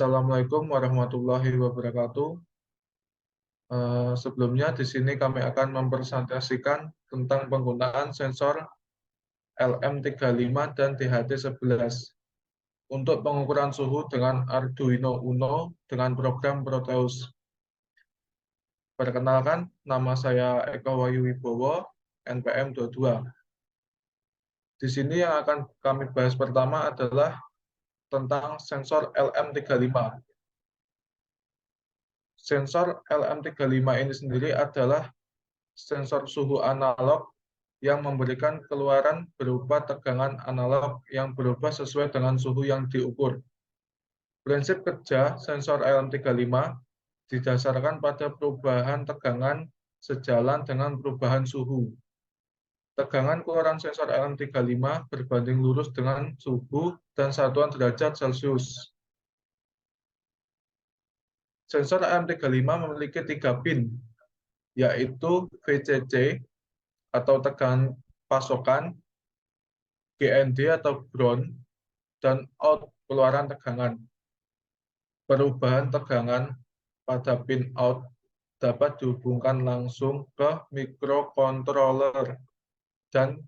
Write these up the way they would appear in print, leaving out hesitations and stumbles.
Assalamualaikum warahmatullahi wabarakatuh. Sebelumnya di sini kami akan mempresentasikan tentang penggunaan sensor LM35 dan DHT11 untuk pengukuran suhu dengan Arduino Uno dengan program Proteus. Perkenalkan, nama saya Eko Wahyu Wibowo, NPM 22. Di sini yang akan kami bahas pertama adalah tentang sensor LM35. Sensor LM35 ini sendiri adalah sensor suhu analog yang memberikan keluaran berupa tegangan analog yang berubah sesuai dengan suhu yang diukur. Prinsip kerja sensor LM35 didasarkan pada perubahan tegangan sejalan dengan perubahan suhu. Tegangan keluaran sensor LM35 berbanding lurus dengan suhu dan satuan derajat Celcius. Sensor LM35 memiliki 3 pin, yaitu VCC atau tegangan pasokan, GND atau ground, dan out keluaran tegangan. Perubahan tegangan pada pin out dapat dihubungkan langsung ke microcontroller dan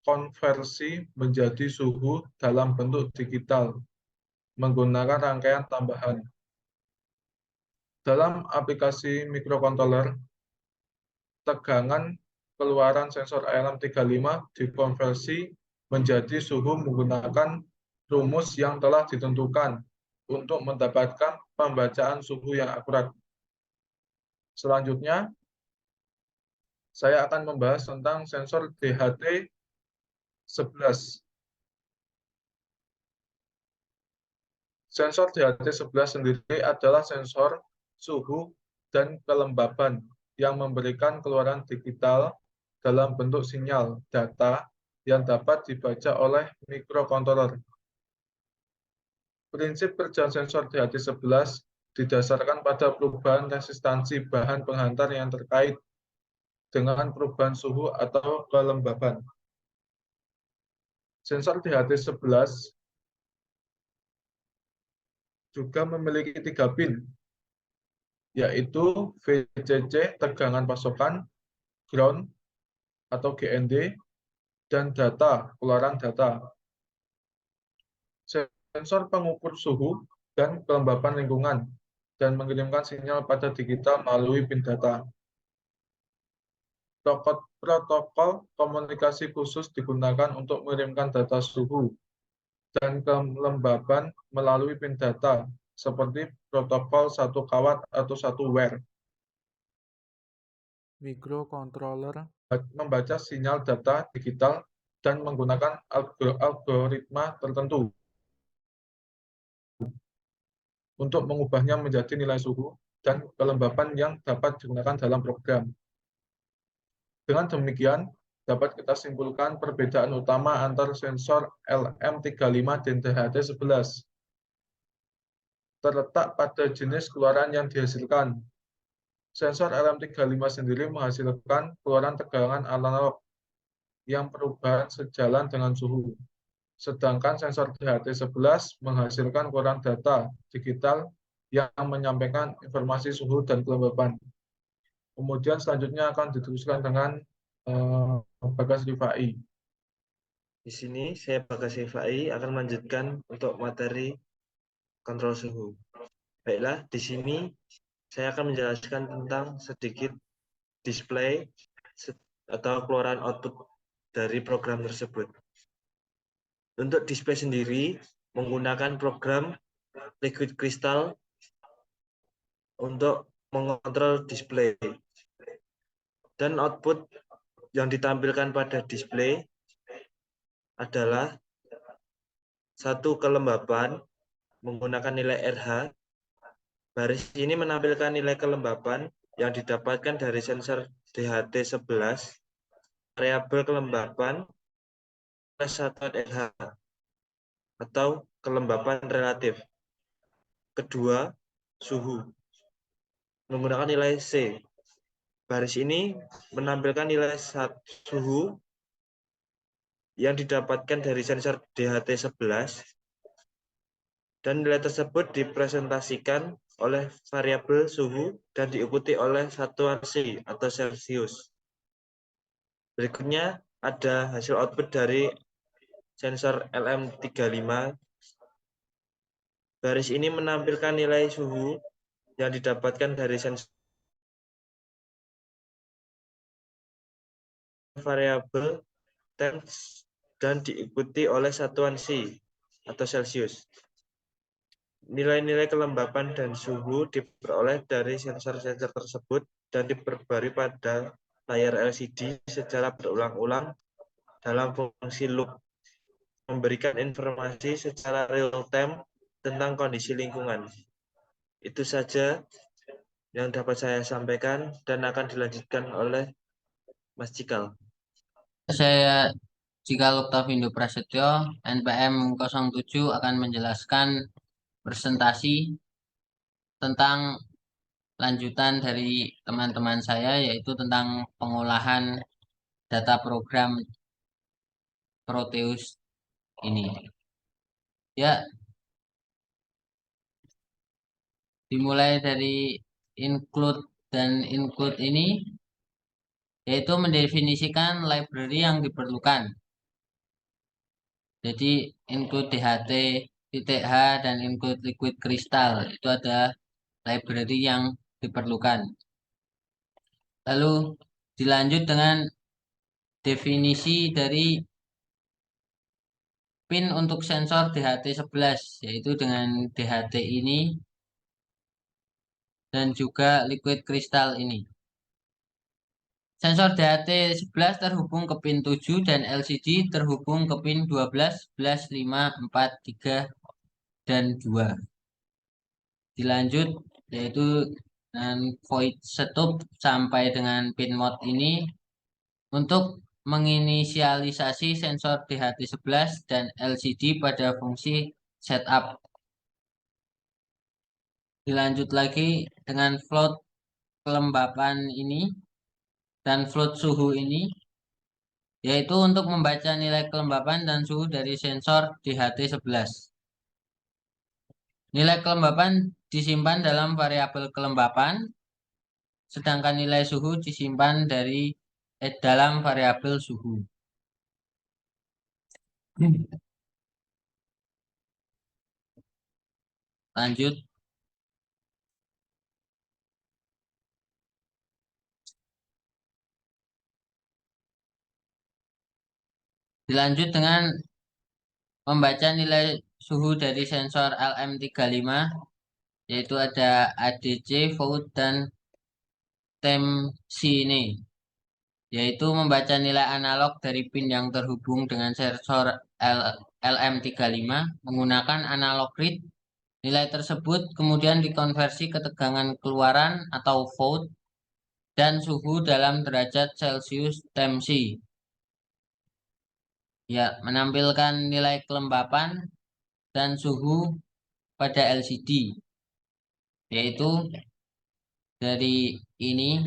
konversi menjadi suhu dalam bentuk digital menggunakan rangkaian tambahan. Dalam aplikasi microcontroller, tegangan keluaran sensor LM35 dikonversi menjadi suhu menggunakan rumus yang telah ditentukan untuk mendapatkan pembacaan suhu yang akurat. Selanjutnya, saya akan membahas tentang sensor DHT11. Sensor DHT11 sendiri adalah sensor suhu dan kelembaban yang memberikan keluaran digital dalam bentuk sinyal data yang dapat dibaca oleh microcontroller. Prinsip kerja sensor DHT11 didasarkan pada perubahan resistansi bahan penghantar yang terkait dengan perubahan suhu atau kelembaban. Sensor DHT11 juga memiliki 3 pin, yaitu VCC tegangan pasokan, ground atau GND, dan data keluaran data. Sensor pengukur suhu dan kelembapan lingkungan dan mengirimkan sinyal pada digital melalui pin data. Protokol komunikasi khusus digunakan untuk mengirimkan data suhu dan kelembaban melalui pin data, seperti protokol satu kawat atau satu wear. Microcontroller membaca sinyal data digital dan menggunakan algoritma tertentu untuk mengubahnya menjadi nilai suhu dan kelembapan yang dapat digunakan dalam program. Dengan demikian, dapat kita simpulkan perbedaan utama antara sensor LM35 dan DHT11 terletak pada jenis keluaran yang dihasilkan. Sensor LM35 sendiri menghasilkan keluaran tegangan analog yang perubahan sejalan dengan suhu. Sedangkan sensor DHT11 menghasilkan keluaran data digital yang menyampaikan informasi suhu dan kelembapan. Kemudian selanjutnya akan diteruskan dengan Bagas Rifai. Di sini saya Bagas Rifai akan melanjutkan untuk materi kontrol suhu. Baiklah, di sini saya akan menjelaskan tentang sedikit display atau keluaran output dari program tersebut. Untuk display sendiri menggunakan program Liquid Crystal untuk mengontrol display. Dan output yang ditampilkan pada display adalah satu kelembapan menggunakan nilai RH. Baris ini menampilkan nilai kelembapan yang didapatkan dari sensor DHT11, variabel kelembapan plus satuan RH atau kelembapan relatif. Kedua, suhu menggunakan nilai C. Baris ini menampilkan nilai suhu yang didapatkan dari sensor DHT11 dan nilai tersebut dipresentasikan oleh variabel suhu dan diikuti oleh satuan C atau Celsius. Berikutnya ada hasil output dari sensor LM35. Baris ini menampilkan nilai suhu yang didapatkan dari sensor variabel temps dan diikuti oleh satuan C atau Celsius. Nilai-nilai kelembapan dan suhu diperoleh dari sensor-sensor tersebut dan diperbarui pada layar LCD secara berulang-ulang dalam fungsi loop, memberikan informasi secara real-time tentang kondisi lingkungan. Itu saja yang dapat saya sampaikan dan akan dilanjutkan oleh Mas Cikal. Saya Cikal Oktavindo Prasetyo, NPM 07 akan menjelaskan presentasi tentang lanjutan dari teman-teman saya, yaitu tentang pengolahan data program Proteus ini. Ya, dimulai dari include dan include ini, yaitu mendefinisikan library yang diperlukan. Jadi include DHT, titik H, dan include liquid crystal. Itu ada library yang diperlukan. Lalu dilanjut dengan definisi dari pin untuk sensor DHT11, yaitu dengan DHT ini dan juga liquid crystal ini. Sensor DHT11 terhubung ke pin 7 dan LCD terhubung ke pin 12, 11, 5, 4, 3, dan 2. Dilanjut yaitu dengan void stub sampai dengan pin mode ini untuk menginisialisasi sensor DHT11 dan LCD pada fungsi setup. Dilanjut lagi dengan float kelembapan ini dan float suhu ini, yaitu untuk membaca nilai kelembapan dan suhu dari sensor DHT11. Nilai kelembapan disimpan dalam variabel kelembapan, sedangkan nilai suhu disimpan dalam variabel suhu. Lanjut. Dilanjut dengan membaca nilai suhu dari sensor LM35, yaitu ada ADC, VOUT, dan TEMC ini, yaitu membaca nilai analog dari pin yang terhubung dengan sensor LM35 menggunakan analog read. Nilai tersebut kemudian dikonversi ke tegangan keluaran atau VOUT dan suhu dalam derajat Celcius TEMC. Ya, menampilkan nilai kelembapan dan suhu pada LCD, yaitu dari ini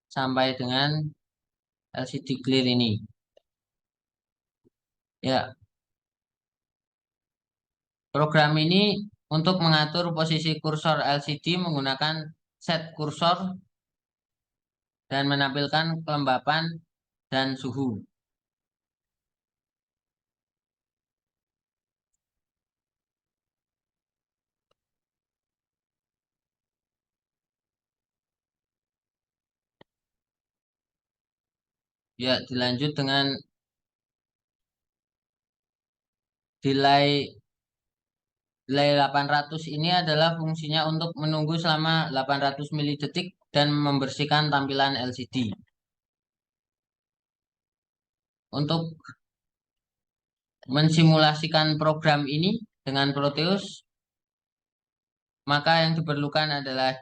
sampai dengan LCD clear ini. Ya, program ini untuk mengatur posisi kursor LCD menggunakan set kursor dan menampilkan kelembapan dan suhu. Ya, dilanjut dengan delay 800 ini adalah fungsinya untuk menunggu selama 800 milidetik dan membersihkan tampilan LCD. Untuk mensimulasikan program ini dengan Proteus, maka yang diperlukan adalah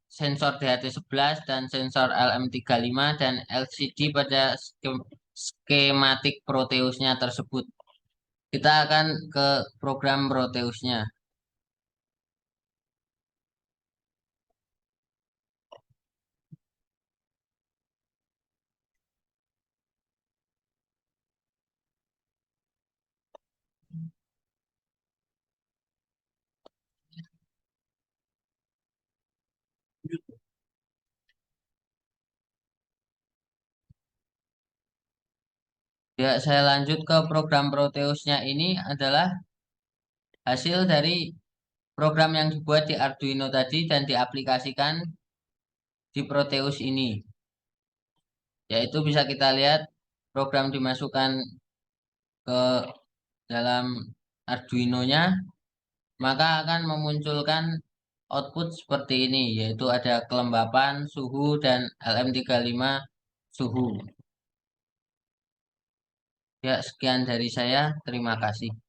sensor DHT11 dan sensor LM35 dan LCD pada skematik Proteusnya tersebut. Kita akan ke program Proteusnya. Ya, saya lanjut ke program Proteusnya. Ini adalah hasil dari program yang dibuat di Arduino tadi dan diaplikasikan di Proteus ini. Yaitu bisa kita lihat program dimasukkan ke dalam Arduino-nya, maka akan memunculkan output seperti ini, yaitu ada kelembapan, suhu, dan LM35 suhu. Ya, sekian dari saya. Terima kasih.